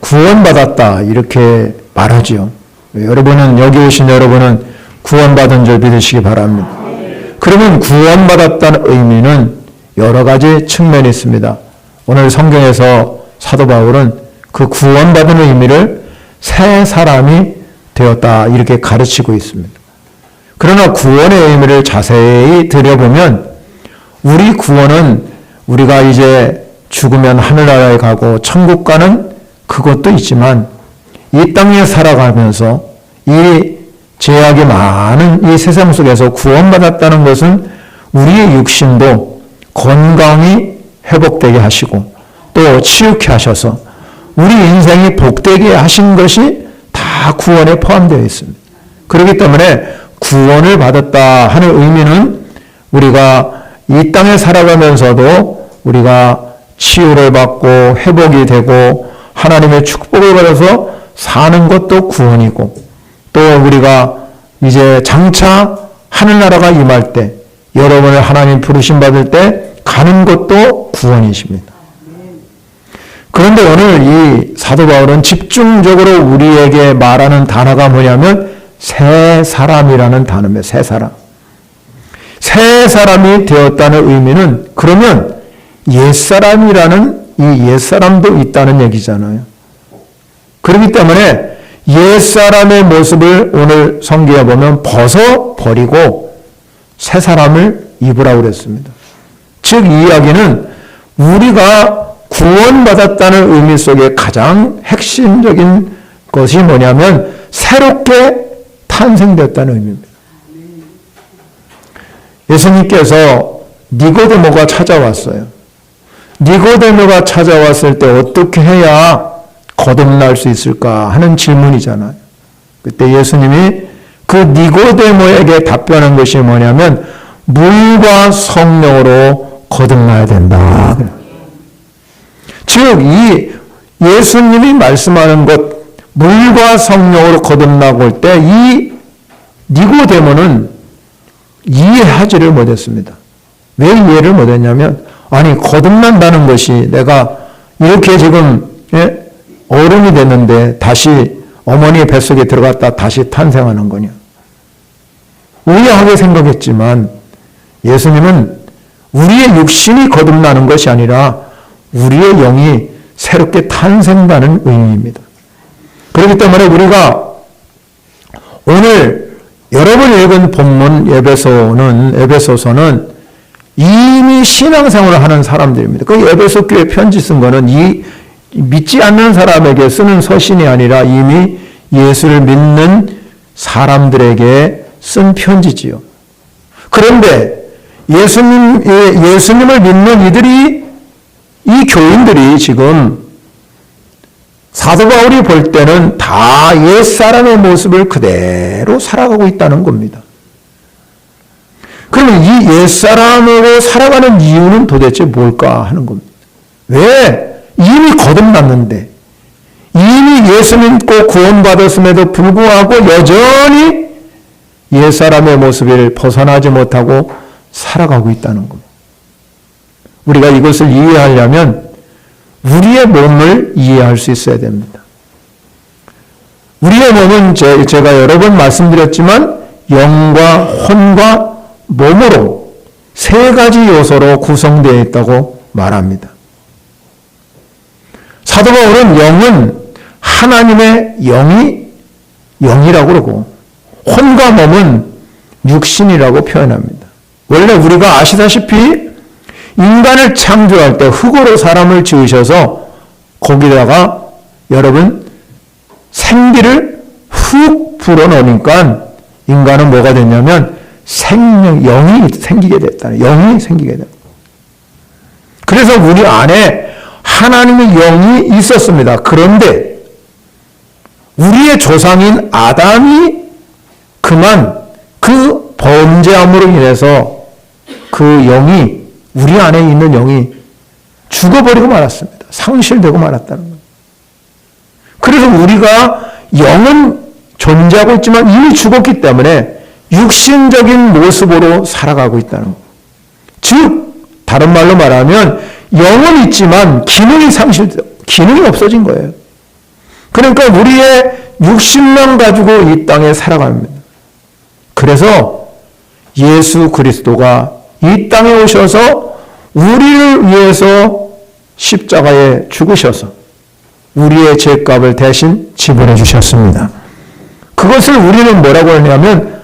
구원받았다 이렇게 말하지요. 여러분은 여기 오신 여러분은 구원받은 줄 믿으시기 바랍니다. 그러면 구원받았다는 의미는 여러 가지 측면이 있습니다. 오늘 성경에서 사도 바울은 그 구원받은 의미를 새 사람이 되었다 이렇게 가르치고 있습니다. 그러나 구원의 의미를 자세히 들여보면 우리 구원은 우리가 이제 죽으면 하늘나라에 가고 천국 가는 그것도 있지만 이 땅에 살아가면서 이 죄악이 많은 이 세상 속에서 구원받았다는 것은 우리의 육신도 건강히 회복되게 하시고 또 치유케 하셔서 우리 인생이 복되게 하신 것이 다 구원에 포함되어 있습니다. 그렇기 때문에 구원을 받았다 하는 의미는 우리가 이 땅에 살아가면서도 우리가 치유를 받고 회복이 되고 하나님의 축복을 받아서 사는 것도 구원이고 또 우리가 이제 장차 하늘나라가 임할 때 여러분을 하나님 부르심 받을 때 가는 것도 구원이십니다. 그런데 오늘 이 사도 바울은 집중적으로 우리에게 말하는 단어가 뭐냐면 새 사람이라는 단어입니다. 새 사람. 새 사람이 되었다는 의미는 그러면 옛사람이라는 이 옛사람도 있다는 얘기잖아요. 그렇기 때문에 옛사람의 모습을 오늘 성경에 보면 벗어버리고 새 사람을 입으라고 그랬습니다. 즉 이 이야기는 우리가 구원받았다는 의미 속에 가장 핵심적인 것이 뭐냐면 새롭게 탄생됐다는 의미입니다. 예수님께서 니고데모가 찾아왔어요. 니고데모가 찾아왔을 때 어떻게 해야 거듭날 수 있을까 하는 질문이잖아요. 그때 예수님이 그 니고데모에게 답변한 것이 뭐냐면 물과 성령으로 거듭나야 된다. 즉 이 예수님이 말씀하는 것 물과 성령으로 거듭나고 올 때 이 니고데모는 이해하지를 못했습니다. 왜 이해를 못했냐면 아니 거듭난다는 것이 내가 이렇게 지금 어른이 됐는데 다시 어머니의 뱃속에 들어갔다 다시 탄생하는 거냐. 의아하게 생각했지만 예수님은 우리의 육신이 거듭나는 것이 아니라 우리의 영이 새롭게 탄생하는 의미입니다. 그렇기 때문에 우리가 오늘 여러분 읽은 본문 에베소서는 이미 신앙생활을 하는 사람들입니다. 그 에베소 교회 편지 쓴 거는 이 믿지 않는 사람에게 쓰는 서신이 아니라 이미 예수를 믿는 사람들에게 쓴 편지지요. 그런데 예수님을 믿는 이 교인들이 지금 사도 바울이 볼 때는 다 옛사람의 모습을 그대로 살아가고 있다는 겁니다. 그러면 이 옛사람으로 살아가는 이유는 도대체 뭘까 하는 겁니다. 왜? 이미 거듭났는데 이미 예수 믿고 구원받았음에도 불구하고 여전히 옛사람의 모습을 벗어나지 못하고 살아가고 있다는 겁니다. 우리가 이것을 이해하려면 우리의 몸을 이해할 수 있어야 됩니다. 우리의 몸은 제가 여러 번 말씀드렸지만 영과 혼과 몸으로 세 가지 요소로 구성되어 있다고 말합니다. 사도 바울은 영은 하나님의 영이라고 그러고 혼과 몸은 육신이라고 표현합니다. 원래 우리가 아시다시피 인간을 창조할 때 흙으로 사람을 지으셔서 거기다가 여러분 생기를 훅 불어넣으니까 인간은 뭐가 됐냐면 영이 생기게 됐다. 영이 생기게 됐다. 그래서 우리 안에 하나님의 영이 있었습니다. 그런데 우리의 조상인 아담이 그만 그 범죄함으로 인해서 그 영이 우리 안에 있는 영이 죽어버리고 말았습니다. 상실되고 말았다는 거예요. 그래서 우리가 영은 존재하고 있지만 이미 죽었기 때문에 육신적인 모습으로 살아가고 있다는 거예요. 즉 다른 말로 말하면 영은 있지만 기능이 없어진 거예요. 그러니까 우리의 육신만 가지고 이 땅에 살아갑니다. 그래서 예수 그리스도가 이 땅에 오셔서 우리를 위해서 십자가에 죽으셔서 우리의 죄값을 대신 지불해 주셨습니다. 그것을 우리는 뭐라고 하냐면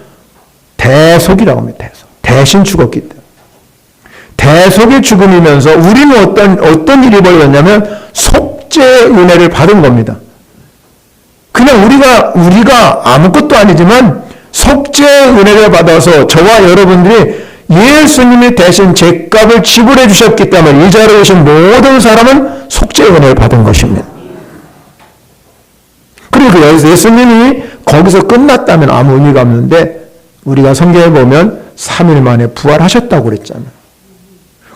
대속이라고 합니다. 대신 죽었기 때문에. 대속의 죽음이면서 우리는 어떤 일이 벌어졌냐면 속죄의 은혜를 받은 겁니다. 그냥 우리가 아무것도 아니지만 속죄의 은혜를 받아서 저와 여러분들이 예수님이 대신 죄값을 지불해 주셨기 때문에 이 자리에 계신 모든 사람은 속죄의 은혜를 받은 것입니다. 그리고 예수님이 거기서 끝났다면 아무 의미가 없는데 우리가 성경에 보면 3일 만에 부활하셨다고 그랬잖아요.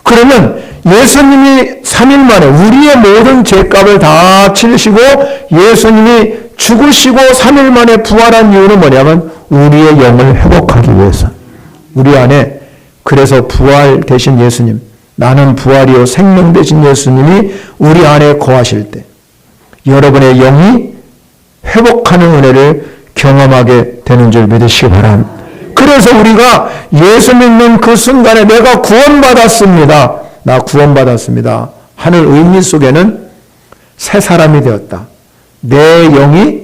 그러면 예수님이 3일 만에 우리의 모든 죄값을 다 치르시고 예수님이 죽으시고 3일 만에 부활한 이유는 뭐냐면 우리의 영을 회복하기 위해서. 우리 안에 그래서 부활 되신 예수님, 나는 부활이요 생명 되신 예수님이 우리 안에 거하실 때 여러분의 영이 회복하는 은혜를 경험하게 되는 줄 믿으시기 바랍니다. 그래서 우리가 예수 믿는 그 순간에 내가 구원받았습니다. 나 구원받았습니다. 하는 의미 속에는 새 사람이 되었다. 내 영이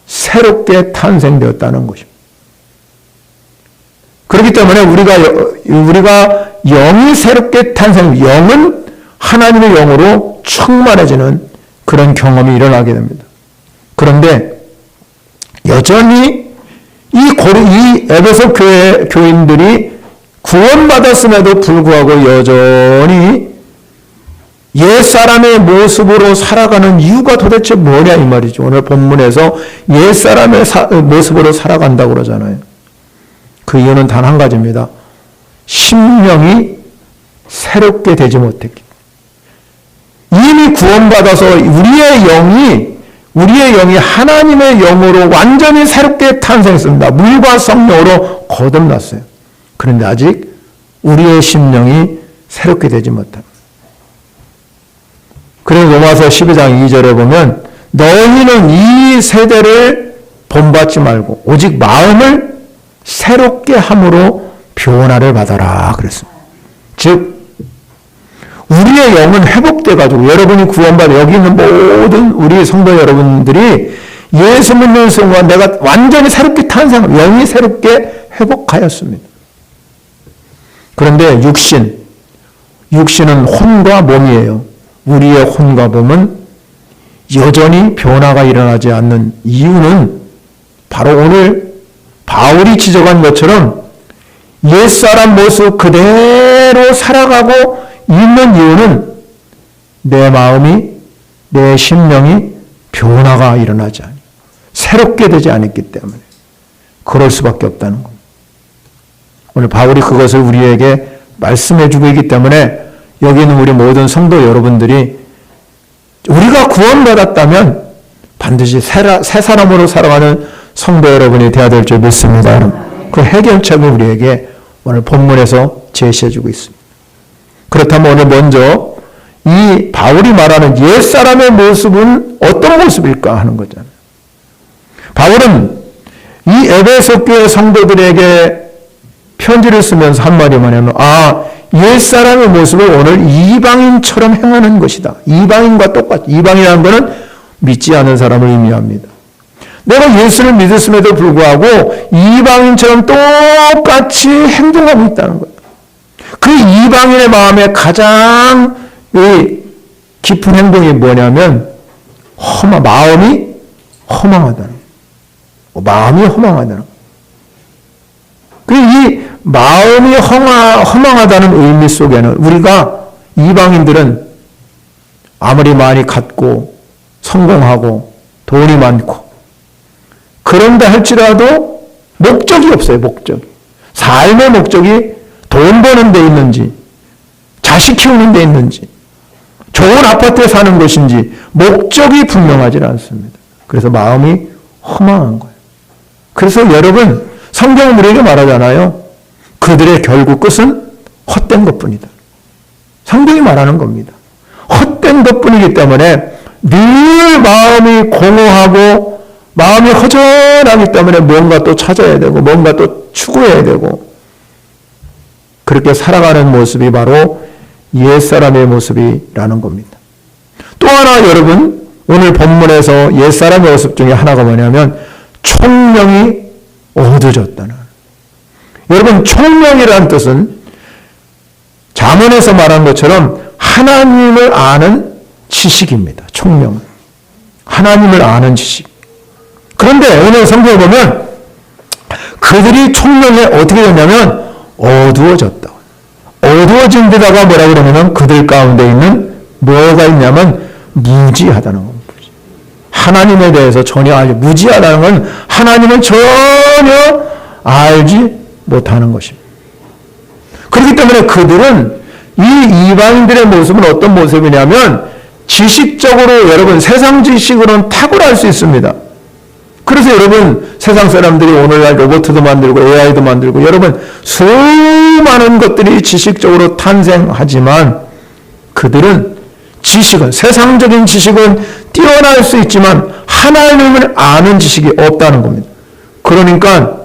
새롭게 탄생되었다는 것입니다. 그렇기 때문에 우리가 영이 새롭게 영은 하나님의 영으로 충만해지는 그런 경험이 일어나게 됩니다. 그런데 여전히 이 에베소 교인들이 구원받았음에도 불구하고 여전히 옛사람의 모습으로 살아가는 이유가 도대체 뭐냐 이 말이죠. 오늘 본문에서 옛사람의 모습으로 살아간다고 그러잖아요. 그 이유는 단 한 가지입니다. 심령이 새롭게 되지 못했기 때문에. 이미 구원받아서 우리의 영이 하나님의 영으로 완전히 새롭게 탄생했습니다. 물과 성령으로 거듭났어요. 그런데 아직 우리의 심령이 새롭게 되지 못합니다. 그래서 로마서 12장 2절에 보면 너희는 이 세대를 본받지 말고 오직 마음을 새롭게 함으로 변화를 받아라 그랬습니다. 즉 우리의 영은 회복돼가지고 여러분이 구원받아 여기 있는 모든 우리 성도 여러분들이 예수 믿는 순간 내가 완전히 새롭게 영이 새롭게 회복하였습니다. 그런데 육신은 혼과 몸이에요. 우리의 혼과 몸은 여전히 변화가 일어나지 않는 이유는 바로 오늘 바울이 지적한 것처럼 옛사람 모습 그대로 살아가고 있는 이유는 내 마음이, 내 심령이 변화가 일어나지 않아요. 새롭게 되지 않았기 때문에 그럴 수밖에 없다는 겁니다. 오늘 바울이 그것을 우리에게 말씀해 주고 있기 때문에 여기 있는 우리 모든 성도 여러분들이 우리가 구원받았다면 반드시 새 사람으로 살아가는 성도 여러분이 되어야 될 줄 믿습니다. 그 해결책을 우리에게 오늘 본문에서 제시해 주고 있습니다. 그렇다면 오늘 먼저 이 바울이 말하는 옛사람의 모습은 어떤 모습일까 하는 거잖아요. 바울은 이 에베소 교회 성도들에게 편지를 쓰면서 한 말이 뭐냐면 옛사람의 모습을 오늘 이방인처럼 행하는 것이다. 이방인과 똑같이. 이방이라는 것은 믿지 않은 사람을 의미합니다. 내가 예수를 믿었음에도 불구하고 이방인처럼 똑같이 행동하고 있다는 거예요. 그 이방인의 마음에 가장 깊은 행동이 뭐냐면 마음이 허망하다는 거예요. 마음이 허망하다는 거예요. 이 마음이 허망하다는 의미 속에는 우리가 이방인들은 아무리 많이 갖고 성공하고 돈이 많고 그런다 할지라도 목적이 없어요. 삶의 목적이 돈 버는 데 있는지 자식 키우는 데 있는지 좋은 아파트에 사는 것인지 목적이 분명하지 않습니다. 그래서 마음이 허망한 거예요. 그래서 여러분 성경은 우리에게 말하잖아요. 그들의 결국 끝은 헛된 것뿐이다. 성경이 말하는 겁니다. 헛된 것뿐이기 때문에 늘 마음이 공허하고 마음이 허전하기 때문에 뭔가 또 찾아야 되고 뭔가 또 추구해야 되고 그렇게 살아가는 모습이 바로 옛사람의 모습이라는 겁니다. 또 하나 여러분 오늘 본문에서 옛사람의 모습 중에 하나가 뭐냐면 총명이 어두워졌다는. 여러분 총명이라는 뜻은 잠언에서 말한 것처럼 하나님을 아는 지식입니다. 총명은. 하나님을 아는 지식. 그런데 오늘 성경에 보면 그들이 총명이 어떻게 됐냐면 어두워졌다. 어두워진 데다가 뭐라 그러냐면 그들 가운데 있는 뭐가 있냐면 무지하다는 겁니다. 하나님에 대해서 전혀 알지 무지하다는 건 하나님을 전혀 알지 못하는 것입니다. 그렇기 때문에 그들은 이 이방인들의 모습은 어떤 모습이냐면 지식적으로 여러분 세상 지식으로는 탁월할 수 있습니다. 그래서 여러분 세상 사람들이 오늘날 로봇도 만들고 AI도 만들고 여러분 수많은 것들이 지식적으로 탄생하지만 그들은 지식은 세상적인 지식은 뛰어날 수 있지만 하나님을 아는 지식이 없다는 겁니다. 그러니까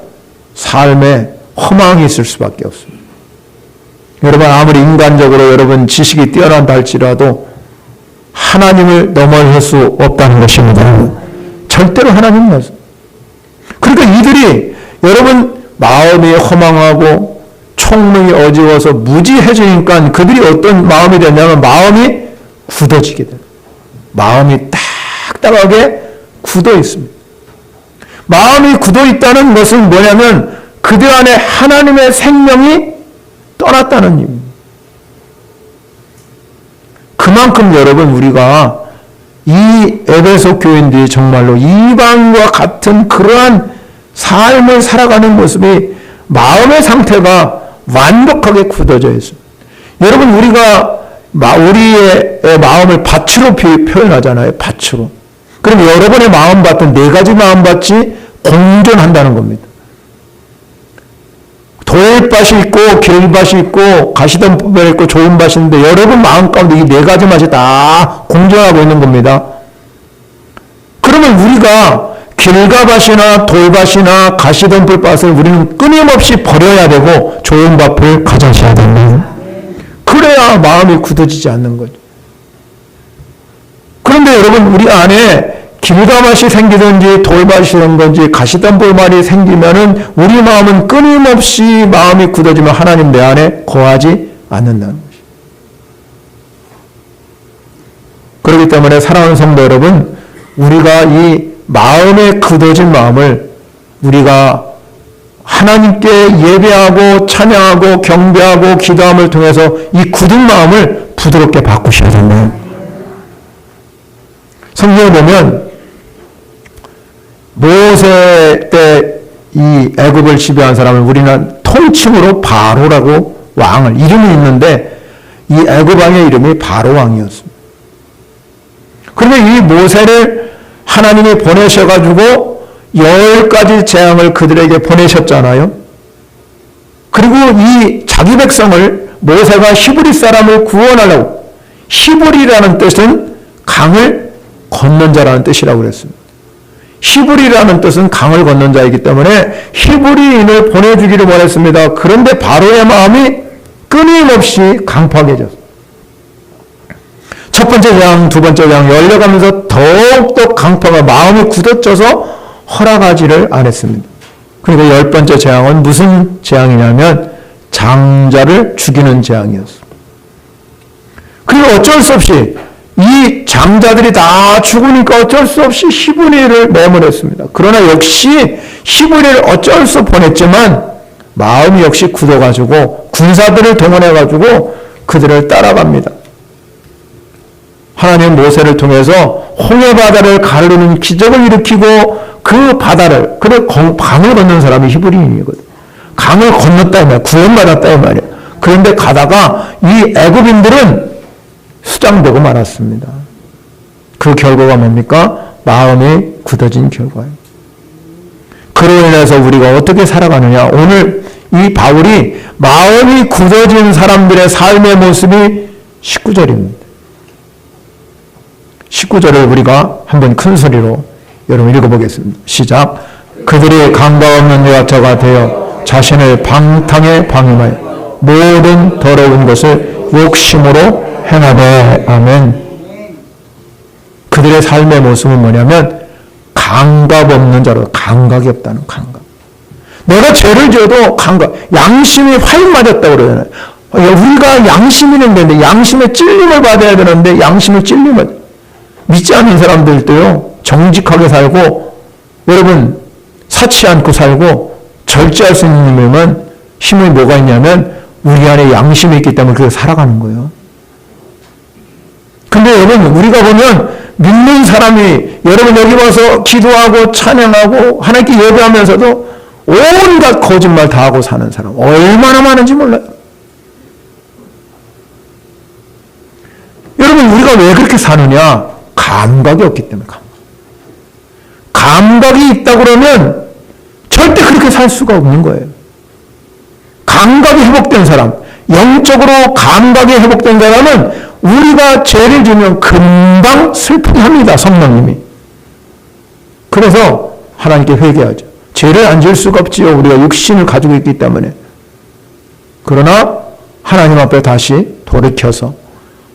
삶에 허망이 있을 수밖에 없습니다. 여러분 아무리 인간적으로 여러분 지식이 뛰어난다 할지라도 하나님을 넘어설 수 없다는 것입니다. 절대로 하나님 말씀. 그러니까 이들이 여러분 마음이 허망하고 총명이 어지러워서 무지해지니까 그들이 어떤 마음이 됐냐면 마음이 굳어지게 돼요. 마음이 딱딱하게 굳어 있습니다. 마음이 굳어 있다는 것은 뭐냐면 그들 안에 하나님의 생명이 떠났다는 의미입니다. 그만큼 여러분 우리가 이 에베소 교인들이 정말로 이방과 같은 그러한 삶을 살아가는 모습이 마음의 상태가 완벽하게 굳어져 있습니다. 여러분 우리가 우리의 마음을 밭으로 표현하잖아요. 밭으로. 그럼 여러분의 마음밭은 네 가지 마음밭이 공존한다는 겁니다. 돌밭이 있고 길밭이 있고 가시덤불이 있고 좋은 밭이 있는데 여러분 마음 가운데 이 네 가지 맛이 다 공존하고 있는 겁니다. 그러면 우리가 길가밭이나 돌밭이나 가시덤불밭을 우리는 끊임없이 버려야 되고 좋은 밭을 가져셔야 됩니다. 그래야 마음이 굳어지지 않는 거죠. 그런데 여러분 우리 안에 길가밭이 생기든지 돌밭이 생기든지 가시덤불밭이 생기면은 우리 마음은 끊임없이 마음이 굳어지면 하나님 내 안에 거하지 않는다는 것이죠. 그렇기 때문에 사랑하는 성도 여러분, 우리가 이 마음에 굳어진 마음을 우리가 하나님께 예배하고 찬양하고 경배하고 기도함을 통해서 이 굳은 마음을 부드럽게 바꾸셔야 됩니다. 성경에 보면 모세 때 이 애굽을 지배한 사람을 우리는 통칭으로 바로라고 왕을 이름이 있는데 이 애굽 왕의 이름이 바로 왕이었습니다. 그런데 이 모세를 하나님이 보내셔가지고 10가지 재앙을 그들에게 보내셨잖아요. 그리고 이 자기 백성을 모세가 히브리 사람을 구원하려고, 히브리라는 뜻은 강을 건넌 자라는 뜻이라고 그랬습니다. 히브리라는 뜻은 강을 건넌 자이기 때문에 히브리인을 보내주기를 원했습니다. 그런데 바로의 마음이 끊임없이 강팍해졌습니다. 첫 번째 재앙, 두 번째 재앙 열려가면서 더욱더 강팍한 마음이 굳어져서 허락하지를 않았습니다. 그러니까 10번째 재앙은 무슨 재앙이냐면 장자를 죽이는 재앙이었습니다. 그리고 어쩔 수 없이 이 장자들이 다 죽으니까 어쩔 수 없이 히브리를 내보냈습니다. 그러나 역시 히브리를 어쩔 수 보냈지만 마음이 역시 굳어가지고 군사들을 동원해가지고 그들을 따라갑니다. 하나님 모세를 통해서 홍해바다를 가르는 기적을 일으키고 그 바다를, 그래 강을 건넌 사람이 히브리인이거든. 강을 건넜다 이 말이야. 구원받았다 이 말이야. 그런데 가다가 이 애굽인들은 수장되고 말았습니다. 그 결과가 뭡니까? 마음이 굳어진 결과예요. 그로 인해서 우리가 어떻게 살아가느냐? 오늘 이 바울이 마음이 굳어진 사람들의 삶의 모습이 19절입니다. 19절을 우리가 한번 큰 소리로 여러분 읽어보겠습니다. 시작. 그들이 강과 없는 여자가 되어 자신을 방탕에 방임하여 모든 더러운 것을 욕심으로 행하되. 아멘. 그들의 삶의 모습은 뭐냐면 감각 없는 자로, 감각이 없다는 감각. 내가 죄를 지어도 감각, 양심이 활 맞았다고 그러잖아요. 우리가 양심이 있는데 양심의 찔림을 받아야 되는데 양심의 찔림을 믿지 않는 사람들도요, 정직하게 살고, 여러분, 사치 않고 살고, 절제할 수 있는 힘이 뭐가 있냐면, 우리 안에 양심이 있기 때문에 그렇게 살아가는 거예요. 근데 여러분, 우리가 보면, 믿는 사람이, 여러분 여기 와서 기도하고, 찬양하고, 하나님께 예배하면서도, 온갖 거짓말 다 하고 사는 사람, 얼마나 많은지 몰라요. 여러분, 우리가 왜 그렇게 사느냐? 감각이 없기 때문에. 감각이 있다 그러면 절대 그렇게 살 수가 없는 거예요. 감각이 회복된 사람, 영적으로 감각이 회복된 사람은 우리가 죄를 지으면 금방 슬프게 합니다. 성령님이. 그래서 하나님께 회개하죠. 죄를 안 지을 수가 없지요. 우리가 육신을 가지고 있기 때문에. 그러나 하나님 앞에 다시 돌이켜서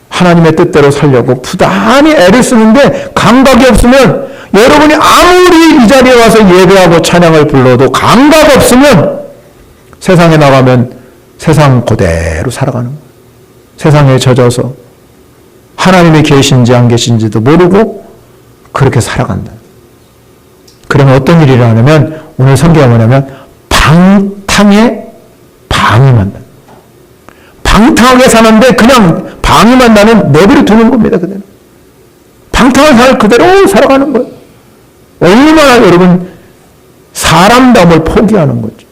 하나님의 뜻대로 살려고 부단히 애를 쓰는데 감각이 없으면, 여러분이 아무리 이 자리에 와서 예배하고 찬양을 불러도 감각 없으면 세상에 나가면 세상 그대로 살아가는 거예요. 세상에 젖어서 하나님이 계신지 안 계신지도 모르고 그렇게 살아간다. 그러면 어떤 일이 일어나냐면, 오늘 성경은 뭐냐면 방탕에 방임한다. 방탕하게 사는데 그냥 방임한다는 내버려 두는 겁니다. 그대로. 방탕한 삶을 그대로 살아가는 거예요. 얼마나 여러분 사람다움을 포기하는 거죠.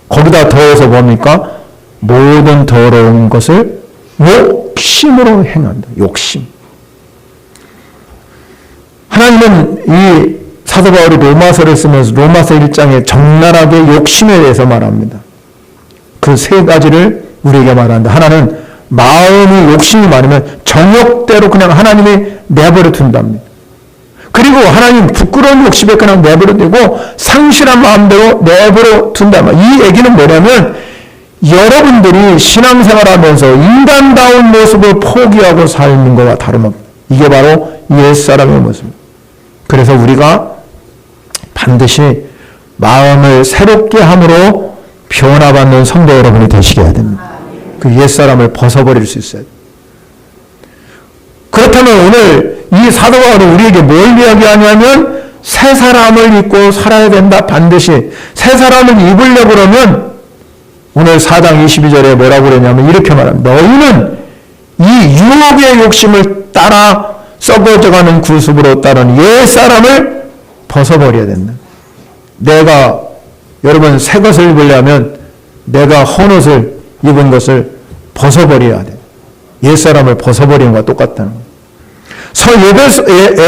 거기다 더해서 뭡니까? 모든 더러운 것을 욕심으로 행한다. 욕심. 하나님은 이 사도 바울이 로마서를 쓰면서 로마서 1장에 적나라하게 욕심에 대해서 말합니다. 그 세 가지를 우리에게 말한다. 하나는 마음이 욕심이 많으면 정욕대로 그냥 하나님이 내버려 둔답니다. 그리고 하나님 부끄러운 욕심에 그냥 내버려 두고 상실한 마음대로 내버려 둔다. 이 얘기는 뭐냐면, 여러분들이 신앙생활하면서 인간다운 모습을 포기하고 사는 것과 다름없다. 이게 바로 옛사람의 모습입니다. 그래서 우리가 반드시 마음을 새롭게 함으로 변화받는 성도 여러분이 되시게 해야 됩니다. 그 옛사람을 벗어버릴 수 있어야 돼요. 그렇다면 오늘 이 사도 바울은 우리에게 뭘 이야기하냐면, 새 사람을 입고 살아야 된다. 반드시 새 사람을 입으려고 그러면 오늘 4장 22절에 뭐라고 그러냐면 이렇게 말합니다. 너희는 이 유혹의 욕심을 따라 썩어져가는 구습으로 따르는 옛사람을 벗어버려야 된다. 내가 여러분 새 것을 입으려면 내가 헌옷을 입은 것을 벗어버려야 돼. 옛사람을 벗어버리는 것과 똑같다는 거예요.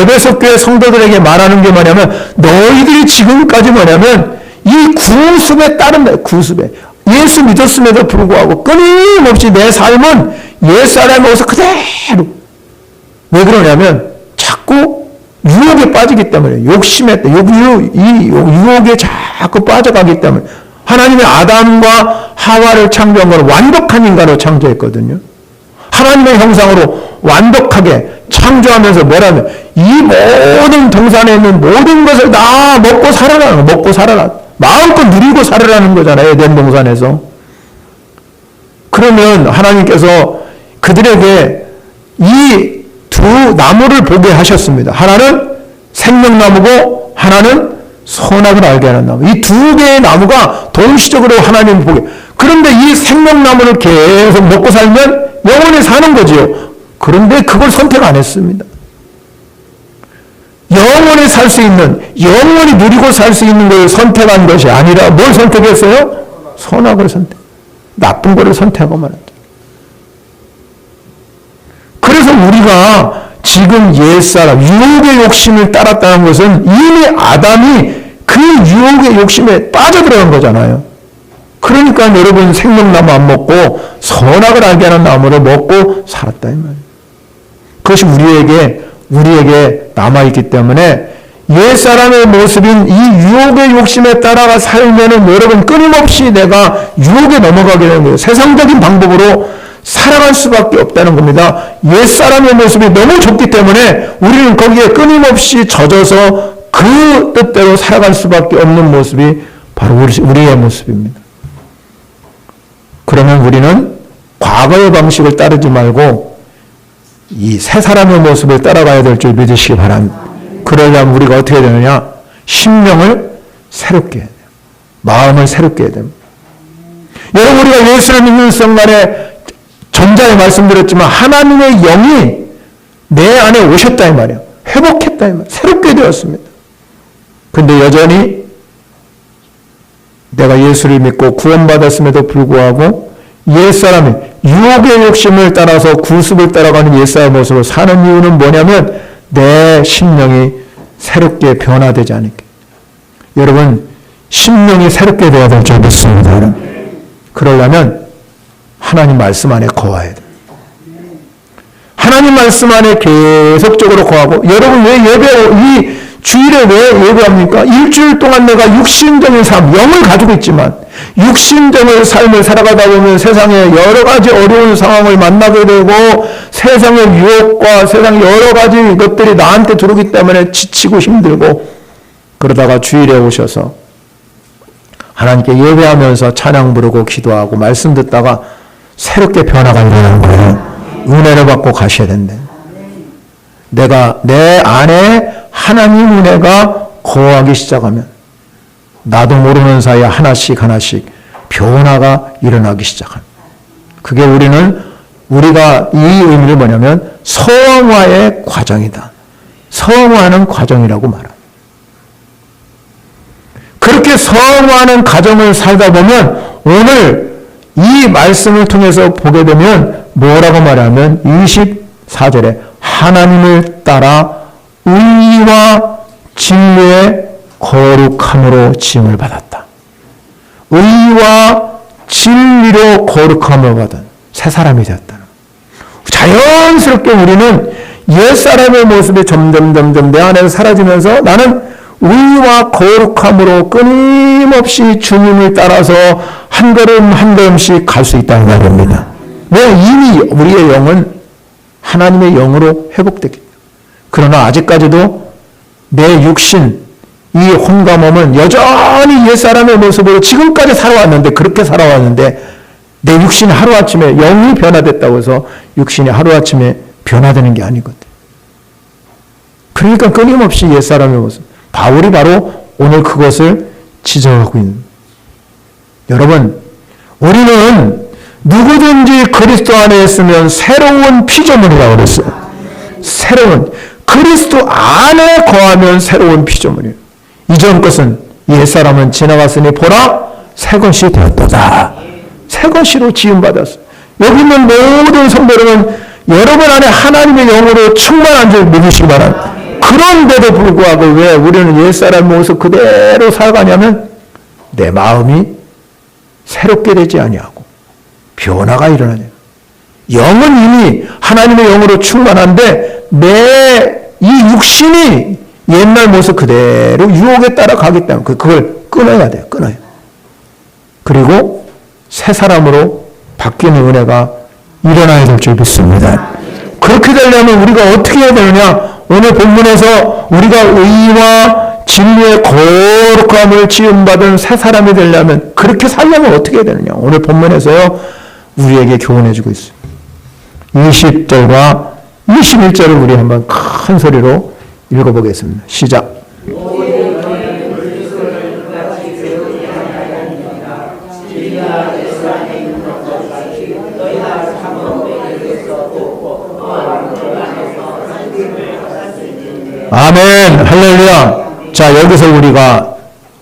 에베소 교회 성도들에게 말하는 게 뭐냐면, 너희들이 지금까지 뭐냐면 이 구습에 따른다. 구습에. 예수 믿었음에도 불구하고 끊임없이 내 삶은 옛사람의 모습 그대로. 왜 그러냐면 자꾸 유혹에 빠지기 때문에, 욕심에, 이 유혹에 자꾸 빠져가기 때문에. 하나님의 아담과 하와를 창조한 것은 완벽한 인간으로 창조했거든요. 하나님의 형상으로 완벽하게 창조하면서 뭐라면, 이 모든 동산에 있는 모든 것을 다 먹고 살아라는 거, 먹고 살아라. 마음껏 누리고 살아라는 거잖아요, 에덴 동산에서. 그러면 하나님께서 그들에게 이 두 나무를 보게 하셨습니다. 하나는 생명나무고 하나는 선악을 알게 하는 나무. 이 두 개의 나무가 동시적으로 하나님 보게. 그런데 이 생명나무를 계속 먹고 살면 영원히 사는 거지요. 그런데 그걸 선택 안 했습니다. 영원히 살 수 있는, 영원히 누리고 살 수 있는 걸 선택한 것이 아니라 뭘 선택했어요? 선악을 선택. 나쁜 거를 선택하고 말았다. 그래서 우리가 지금 옛사람, 유혹의 욕심을 따랐다는 것은 이미 아담이 그 유혹의 욕심에 빠져들어간 거잖아요. 그러니까 여러분 생명나무 안 먹고 선악을 알게 하는 나무를 먹고 살았다 이 말이에요. 그것이 우리에게 우리에게 남아있기 때문에 옛사람의 모습인 이 유혹의 욕심에 따라가 살면은 여러분 끊임없이 내가 유혹에 넘어가게 되는 거예요. 세상적인 방법으로 살아갈 수밖에 없다는 겁니다. 옛사람의 모습이 너무 좁기 때문에 우리는 거기에 끊임없이 젖어서 그 뜻대로 살아갈 수밖에 없는 모습이 바로 우리의 모습입니다. 그러면 우리는 과거의 방식을 따르지 말고 이 새 사람의 모습을 따라가야 될 줄 믿으시기 바랍니다. 그러려면 우리가 어떻게 해야 되느냐? 심령을 새롭게 해야 돼요. 마음을 새롭게 해야 됩니다. 여러분, 우리가 예수를 믿는 순간에 전자에 말씀드렸지만 하나님의 영이 내 안에 오셨다 이 말이에요. 회복했다 이 말이에요. 새롭게 되었습니다. 근데 여전히 내가 예수를 믿고 구원받았음에도 불구하고 옛사람이 유혹의 욕심을 따라서 구습을 따라가는 옛사람의 모습을 사는 이유는 뭐냐면 내 심령이 새롭게 변화되지 않을게. 여러분, 심령이 새롭게 되어야 될 줄 믿습니다. 그러려면 하나님 말씀 안에 거해야 돼요. 하나님 말씀 안에 계속적으로 거하고, 여러분 왜 이 주일에 왜 예배합니까? 일주일 동안 내가 육신적인 삶, 영을 가지고 있지만 육신적인 삶을 살아가다 보면 세상에 여러 가지 어려운 상황을 만나게 되고 세상의 유혹과 세상의 여러 가지 것들이 나한테 들어오기 때문에 지치고 힘들고, 그러다가 주일에 오셔서 하나님께 예배하면서 찬양 부르고 기도하고 말씀 듣다가 새롭게 변화가 일어나는 거예요. 은혜를 받고 가셔야 된대. 내가 내 안에 하나님 은혜가 거하기 시작하면 나도 모르는 사이에 하나씩 변화가 일어나기 시작합니다. 그게 우리가 이 의미를 뭐냐면 성화의 과정이다. 성화하는 과정이라고 말합니다. 그렇게 성화하는 과정을 살다 보면 오늘 이 말씀을 통해서 보게 되면 뭐라고 말하면 24절에 하나님을 따라 의와 진리의 거룩함으로 지음을 받았다. 의와 진리로 거룩함을 받은 새 사람이 되었다. 자연스럽게 우리는 옛사람의 모습이 점점 내 안에서 사라지면서 나는 의와 거룩함으로 끊임없이 주님을 따라서 한 걸음씩 갈 수 있다는 말입니다. 왜? 이미 우리의 영은 하나님의 영으로 회복됐기 때문에. 그러나 아직까지도 내 육신, 이 혼과 몸은 여전히 옛사람의 모습으로 지금까지 그렇게 살아왔는데 내 육신이 하루아침에 영이 변화됐다고 해서 육신이 하루아침에 변화되는 게 아니거든. 그러니까 끊임없이 옛사람의 모습. 바울이 바로 오늘 그것을 지적하고 있는. 여러분, 우리는 누구든지 그리스도 안에 있으면 새로운 피조물이라고 그랬어요. 새로운, 그리스도 안에 거하면 새로운 피조물이에요. 이전 것은 옛사람은 지나갔으니 보라 새 것이 되었도다. 새 것으로 지음받았어요. 여기 있는 모든 성도들은 여러분 안에 하나님의 영으로 충만한 줄 믿으시기 바랍니다. 그런데도 불구하고 왜 우리는 옛사람 모습 그대로 살아가냐면 내 마음이 새롭게 되지 아니하고 변화가 일어나냐. 영은 이미 하나님의 영으로 충만한데 내 이 육신이 옛날 모습 그대로 유혹에 따라 가기 때문에 그걸 끊어야 돼요. 끊어요. 그리고 새 사람으로 바뀌는 은혜가 일어나야 될 줄 믿습니다. 그렇게 되려면 우리가 어떻게 해야 되느냐? 오늘 본문에서 우리가 의와 진리의 거룩함을 지음받은 새 사람이 되려면 그렇게 살려면 어떻게 해야 되느냐? 오늘 본문에서요 우리에게 교훈해 주고 있어요. 20절과 21절을 우리 한번 큰 소리로 읽어보겠습니다. 시작. 아멘. 할렐루야. 자, 여기서 우리가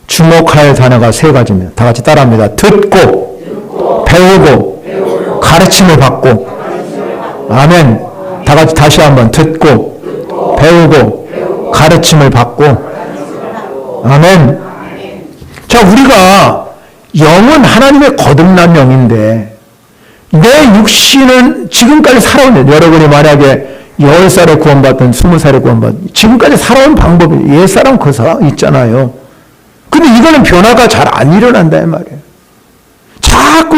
주목할 단어가 세 가지입니다. 다 같이 따라합니다. 듣고, 배우고, 가르침을 받고. 아멘. 다 같이 다시 한번 듣고, 배우고, 가르침을 받고. 아멘. 자, 우리가 영은 하나님의 거듭난 영인데 내 육신은 지금까지 살아온, 여러분이 만약에 10살에 구원받든 20살에 구원받든 지금까지 살아온 방법이 옛사람 그 사람 있잖아요. 근데 이거는 변화가 잘 안 일어난다 이 말이에요. 자꾸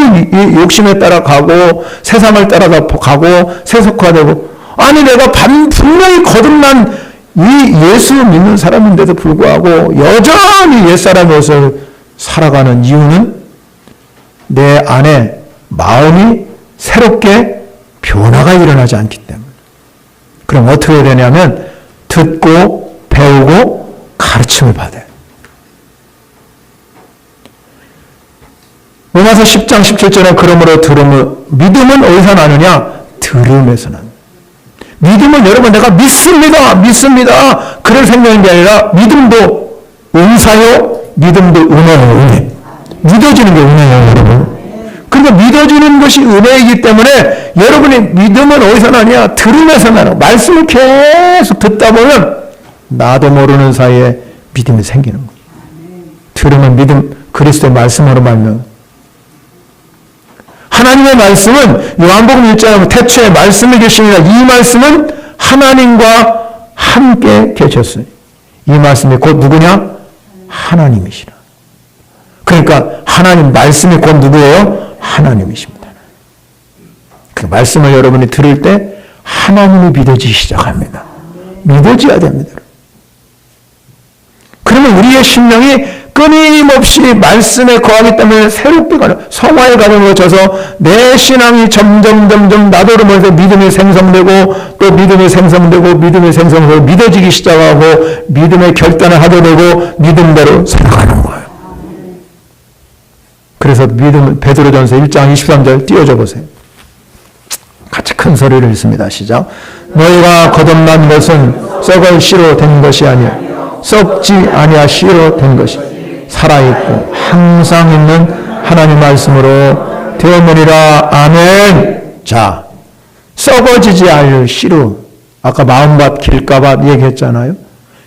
욕심에 따라가고 세상을 따라가고 세속화되고 아니 내가 분명히 거듭난 이 예수 믿는 사람인데도 불구하고 여전히 옛사람에서 살아가는 이유는 내 안에 마음이 새롭게 변화가 일어나지 않기 때문에. 그럼 어떻게 되냐면 듣고 배우고 가르침을 받아요. 로마서 10장 17절에 그러므로 믿음은 어디서 나느냐? 들음에서 나는. 믿음은 여러분 내가 믿습니다. 그럴 생각인 게 아니라 믿음도 은사요, 믿음도 은혜예요. 은혜. 믿어지는 게 은혜예요, 여러분. 그러니까 믿어지는 것이 은혜이기 때문에 여러분의 믿음은 어디서 나냐? 들음에서 나는. 말씀을 계속 듣다 보면 나도 모르는 사이에 믿음이 생기는 거예요. 들으면 믿음, 그리스도의 말씀으로 말면 하나님의 말씀은 요한복음 1장에 태초에 말씀이 계시니라 이 말씀은 하나님과 함께 계셨으니 이 말씀이 곧 누구냐? 하나님이시라. 그러니까 하나님 말씀이 곧 누구예요? 하나님이십니다. 그 말씀을 여러분이 들을 때 하나님이 믿어지기 시작합니다. 믿어져야 됩니다. 그러면 우리의 심령이 끊임없이 말씀에 거하기 때문에 새롭게 가는 성화의 과정을 거쳐서 내 신앙이 점점 나도로면서 믿음이 생성되고 또 믿음이 생성되고 믿어지기 시작하고 믿음의 결단을 하게 되고 믿음대로 살아가는 거예요. 그래서 베드로전서 1장 23절 띄워줘 보세요. 같이 큰 소리를 읽습니다. 시작. 너희가 거듭난 것은 썩을 씨로 된 것이 아니야 썩지 아니야 씨로 된 것이 살아있고 항상 있는 하나님 말씀으로 되었느니라. 아멘. 자, 썩어지지 않을 씨로 아까 마음밭 길가밭 얘기했잖아요.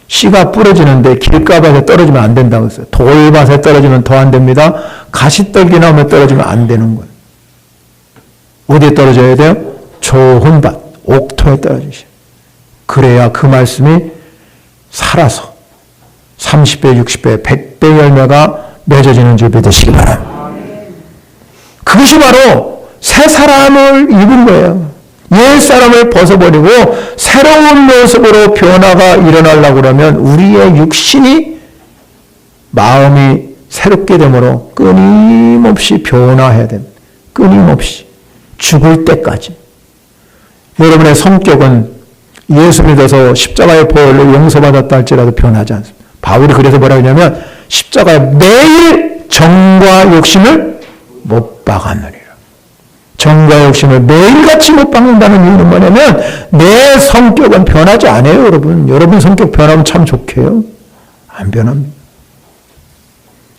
씨가 뿌려지는데 길가밭에 떨어지면 안 된다고 했어요. 돌밭에 떨어지면 더 안 됩니다. 가시떨기 나무에 떨어지면 안 되는 거예요. 어디에 떨어져야 돼요? 좋은 밭, 옥토에 떨어지셔요. 그래야 그 말씀이 살아서 30배, 60배, 100배 열매가 맺어지는 줄 믿으시기 바랍니다. 그것이 바로 새 사람을 입은 거예요. 옛 사람을 벗어버리고 새로운 모습으로 변화가 일어나려고 그러면 우리의 육신이 마음이 새롭게 되므로 끊임없이 변화해야 됩니다. 끊임없이 죽을 때까지. 여러분의 성격은 예수 믿어서 십자가의 보혈로 용서받았다 할지라도 변하지 않습니다. 바울이 그래서 뭐라고 하냐면 십자가에 매일 정과 욕심을 못 박았느니라. 정과 욕심을 매일같이 못 박는다는 이유는 뭐냐면 내 성격은 변하지 않아요. 여러분 성격 변하면 참 좋게요. 안 변합니다.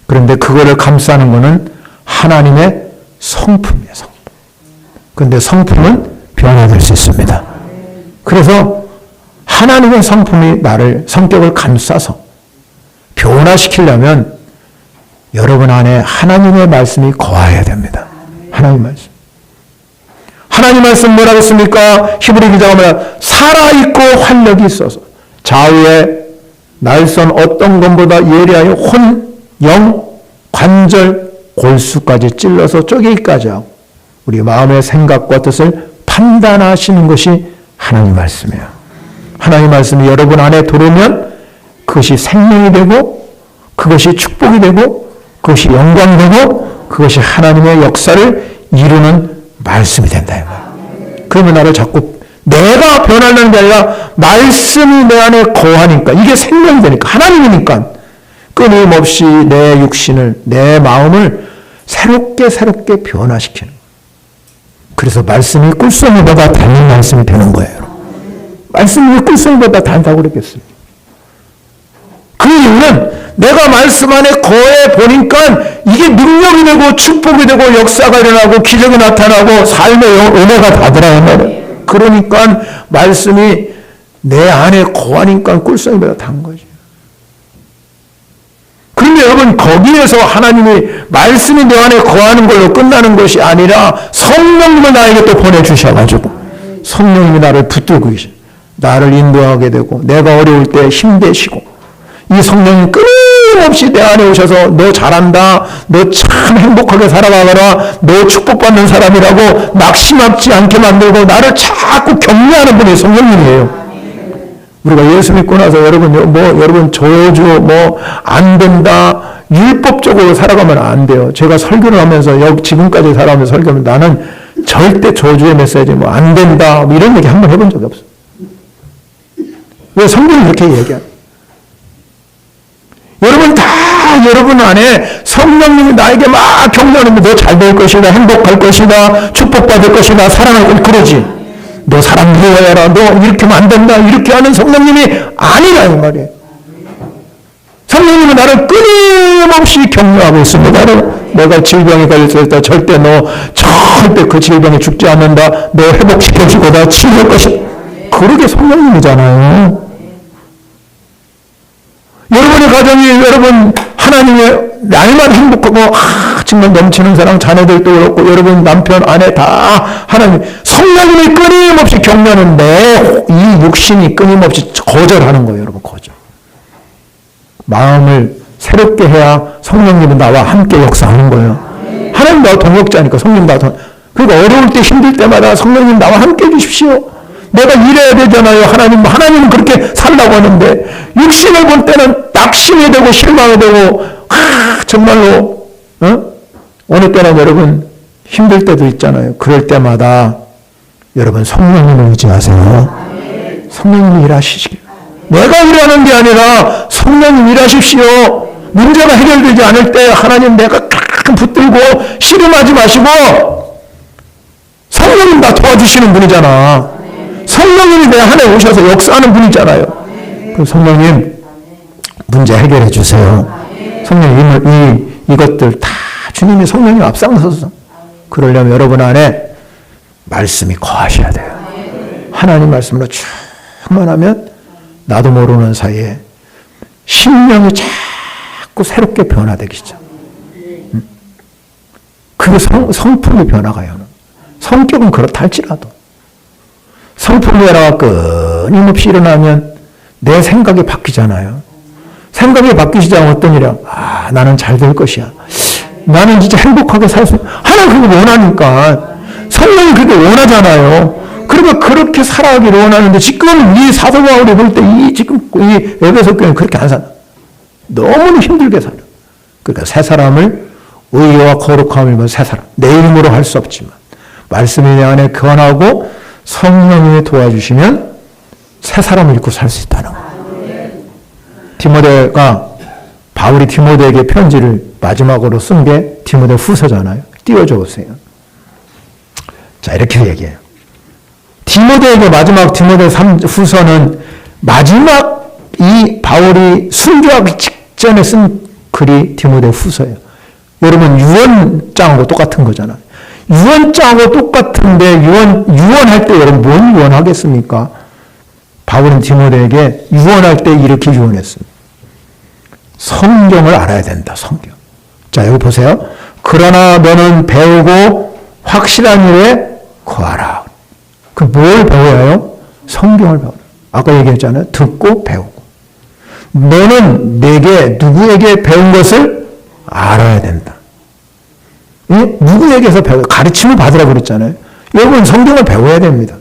그런데 그거를 감싸는 것은 하나님의 성품이에요. 성품. 그런데 성품은 변화될 수 있습니다. 그래서 하나님의 성품이 나를 성격을 감싸서 변화시키려면 여러분 안에 하나님의 말씀이 거해야 됩니다. 하나님 말씀. 하나님 말씀 뭐라고 했습니까? 히브리 기자가 말하는 살아있고 활력이 있어서 좌우에 날선 어떤 것보다 예리하여 혼, 영, 관절, 골수까지 찔러서 쪼개기까지 하고 우리 마음의 생각과 뜻을 판단하시는 것이 하나님 말씀이에요. 하나님 말씀이 여러분 안에 들어오면 그것이 생명이 되고 그것이 축복이 되고 그것이 영광되고 그것이 하나님의 역사를 이루는 말씀이 된다. 그러면 나를 자꾸 내가 변하는 게 아니라 말씀이 내 안에 거하니까 이게 생명이 되니까 하나님이니까 끊임없이 내 육신을 내 마음을 새롭게 변화시키는 거예요. 그래서 말씀이 꿀송이보다 닮은 말씀이 되는 거예요. 말씀이 꿀송이보다 닮다고 그랬겠습니다. 그 이유는 내가 말씀 안에 거해 보니까 이게 능력이 되고 축복이 되고 역사가 일어나고 기적이 나타나고 삶의 은혜가 다 들어가요. 그러니까 말씀이 내 안에 거하니까 꿀송이보다 단 거죠. 그런데 여러분 거기에서 하나님이 말씀이 내 안에 거하는 걸로 끝나는 것이 아니라 성령님을 나에게 또 보내주셔가지고 성령님이 나를 붙들고 계셔. 나를 인도하게 되고 내가 어려울 때 힘되시고 이 성령이 끊임없이 내 안에 오셔서 너 잘한다, 너 참 행복하게 살아가거라, 너 축복받는 사람이라고 낙심하지 않게 만들고 나를 자꾸 격려하는 분이 성령님이에요. 우리가 예수 믿고 나서 여러분 저주 안 된다, 율법적으로 살아가면 안 돼요. 제가 설교를 하면서 지금까지 살아가면서 설교하면 나는 절대 저주의 메시지 안 된다 이런 얘기 한번 해본 적이 없어. 왜 성경이 그렇게 얘기해? 여러분 안에 성령님이 나에게 막 격려하는데 너 잘 될 것이다, 행복할 것이다, 축복받을 것이다, 사랑할 것이다 그러지. 너 사람 미워해라, 너 이렇게 하면 안 된다, 이렇게 하는 성령님이 아니라 이 말이에요. 성령님은 나를 끊임없이 격려하고 있습니다. 내가 질병에 걸렸을 때 절대 그 질병에 죽지 않는다, 너 회복시켜주고 다 치료할 것이다. 그러게 성령님이잖아요. 여러분의 가정이 하나님의 날마다 행복하고 정말 넘치는 사랑, 자녀들도 그렇고 여러분 남편 아내 다 하나님 성령님이 끊임없이 격려하는데 이 육신이 끊임없이 거절하는 거예요. 여러분 거절. 마음을 새롭게 해야 성령님은 나와 함께 역사하는 거예요. 하나님 나와 동역자니까 성령 나와 그러니까 어려울 때 힘들 때마다 성령님 나와 함께 해주십시오. 내가 일해야 되잖아요. 하나님은 그렇게 살라고 하는데 육신을 볼 때는 낙심이 되고 실망이 되고 정말로 어느 때는 여러분 힘들 때도 있잖아요. 그럴 때마다 여러분 성령님을 의지하세요. 성령님이 일하시길. 내가 일하는 게 아니라 성령님 일하십시오. 문제가 해결되지 않을 때 하나님 내가 붙들고 씨름하지 마시고 성령님 다 도와주시는 분이잖아. 성령님이 내 안에 오셔서 역사하는 분이잖아요. 그 성령님 문제 해결해 주세요. 성령님 이것들 다 주님이 성령님 앞장서서 그러려면 여러분 안에 말씀이 거하셔야 돼요. 하나님 말씀으로 충만하면 나도 모르는 사이에 심령이 자꾸 새롭게 변화되기 시작. 그게 성품의 변화가요. 성격은 그렇다 할지라도 성품의 변화가 끊임없이 일어나면 내 생각이 바뀌잖아요. 생각이 바뀌시자면 어떤 일이야? 나는 잘 될 것이야. 나는 진짜 행복하게 살 수, 하나님 그거 원하니까. 성령이 그렇게 원하잖아요. 그러니까 그렇게 살아가기를 원하는데 지금 이 사도 바울이 볼 때 지금 이 에베소 교회는 그렇게 안 살아. 너무 힘들게 살아. 그러니까 새 사람을 의와 거룩함을 새 사람. 내 힘으로 할 수 없지만 말씀이 내 안에 거하고 성령님이 도와주시면 새 사람을 입고 살 수 있다는 거예요. 바울이 디모데에게 편지를 마지막으로 쓴 게 디모데 후서잖아요. 띄워줘 보세요. 자, 이렇게 얘기해요. 디모데에게 마지막 디모데 후서는 마지막 이 바울이 순교하기 직전에 쓴 글이 디모데 후서예요. 여러분 유언장하고 똑같은 거잖아요. 유언장하고 똑같은데 유언할 때 여러분 뭔 유언하겠습니까? 바울은 디모데에게 유언할 때 이렇게 유언했습니다. 성경을 알아야 된다. 성경. 자, 여기 보세요. 그러나 너는 배우고 확실한 일에 거하라. 그 뭘 배워야 해요? 성경을 배워라. 아까 얘기했잖아요. 듣고 배우고. 너는 누구에게 배운 것을 알아야 된다. 누구에게서 가르침을 받으라고 그랬잖아요. 여러분 성경을 배워야 됩니다.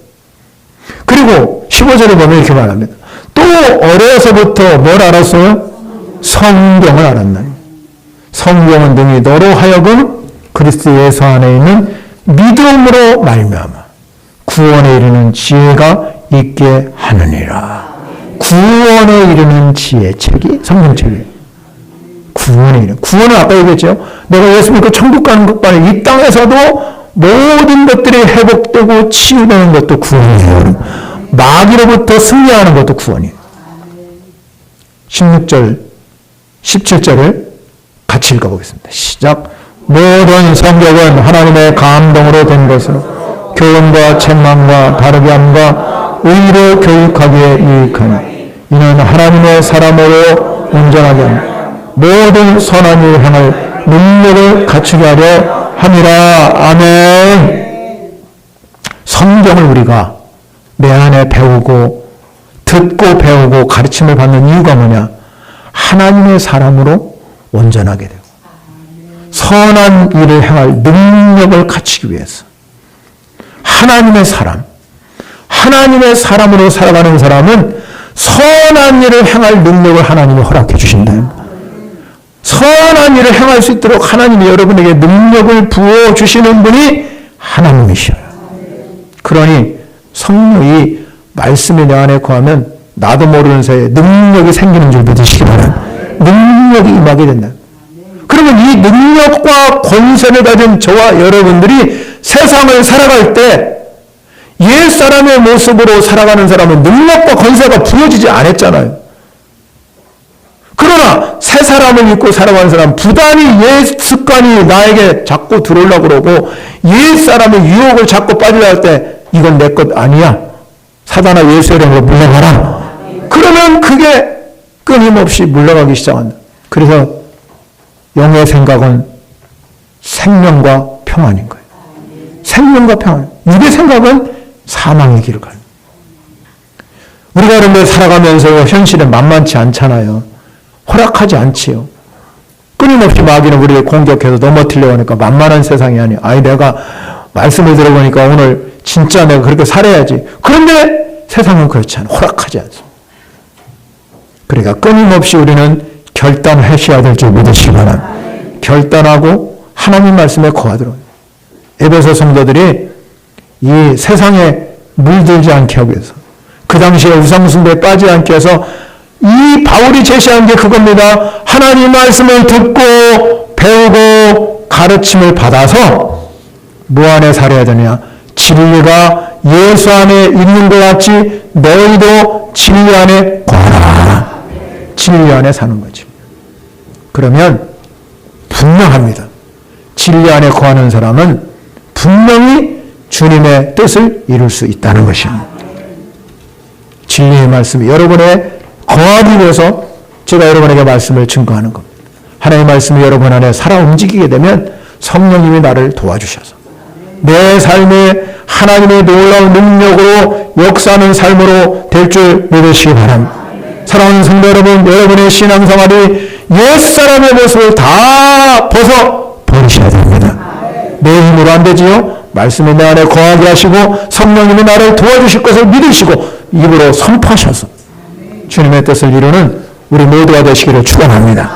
그리고 15절에 보면 이렇게 말합니다. 또 어려서부터 뭘 알았어요? 성경을 알았나니. 성경은 능히 너로 하여금 그리스도 예수 안에 있는 믿음으로 말미암아 구원에 이르는 지혜가 있게 하느니라. 구원에 이르는 지혜책이 성경책이에요. 구원은 아까 얘기했죠. 내가 예수 믿고 천국 가는 것만이 이 땅에서도 모든 것들이 회복되고 치유되는 것도 구원이에요. 마귀로부터 승리하는 것도 구원이에요. 16절, 17절을 같이 읽어보겠습니다. 시작. 모든 성경은 하나님의 감동으로 된 것으로 교훈과 책망과 바르게 함과 의로 교육하기에 유익하니 이는 하나님의 사람으로 온전하게 하며 모든 선한 일 향할 능력을 갖추게 하려 함이라. 아멘. 성경을 우리가 내 안에 배우고 듣고 배우고 가르침을 받는 이유가 뭐냐? 하나님의 사람으로 온전하게 되고 선한 일을 행할 능력을 갖추기 위해서 하나님의 사람으로 살아가는 사람은 선한 일을 행할 능력을 하나님이 허락해 주신다. 선한 일을 행할 수 있도록 하나님이 여러분에게 능력을 부어주시는 분이 하나님이셔요. 그러니 성령이 말씀이 내 안에 거하면 나도 모르는 사이에 능력이 생기는 줄 믿으시기 바랍니다. 능력이 임하게 된다. 그러면 이 능력과 권세를 가진 저와 여러분들이 세상을 살아갈 때 옛사람의 모습으로 살아가는 사람은 능력과 권세가 부여지지 않았잖아요. 그러나 새 사람을 입고 살아가는 사람 부단히 옛 습관이 나에게 자꾸 들어오려고 그러고 옛 사람의 유혹을 자꾸 빠지려 할 때 이건 내 것 아니야. 사단아 예수의 이름으로 물러가라. 그러면 그게 끊임없이 물러가기 시작한다. 그래서 영의 생각은 생명과 평안인 거예요. 생명과 평안. 육의 생각은 사망의 길을 가요. 우리가 그런데 살아가면서 현실은 만만치 않잖아요. 허락하지 않지요. 끊임없이 마귀는 우리를 공격해서 넘어뜨려고 하니까 만만한 세상이 아니에요. 아니 내가 말씀을 들어보니까 오늘 진짜 내가 그렇게 살아야지. 그런데 세상은 그렇지 않아. 허락하지 않습니다. 그러니까 끊임없이 우리는 결단하셔야 될 줄 믿으시기 바랍니다. 결단하고 하나님 말씀에 거하도록. 에베소 성도들이 이 세상에 물들지 않게 하기 위해서 그 당시에 우상숭배에 빠지지 않게 해서 이 바울이 제시한 게 그겁니다. 하나님 말씀을 듣고 배우고 가르침을 받아서 뭐 안에 살아야 되냐? 진리가 예수 안에 있는 것 같이 너희도 진리 안에 거하라. 진리 안에 사는 거지. 그러면 분명합니다. 진리 안에 거하는 사람은 분명히 주님의 뜻을 이룰 수 있다는 것입니다. 진리의 말씀이 여러분의 거하기 위해서 제가 여러분에게 말씀을 증거하는 겁니다. 하나님의 말씀이 여러분 안에 살아 움직이게 되면 성령님이 나를 도와주셔서 내 삶에 하나님의 놀라운 능력으로 역사하는 삶으로 될 줄 믿으시기 바랍니다. 사랑하는 성도 여러분, 여러분의 신앙생활이 옛사람의 모습을 다 벗어 버리셔야 됩니다. 내 힘으로 안 되지요? 말씀이 내 안에 거하게 하시고 성령님이 나를 도와주실 것을 믿으시고 입으로 선포하셔서 주님의 뜻을 이루는 우리 모두가 되시기를 축원합니다.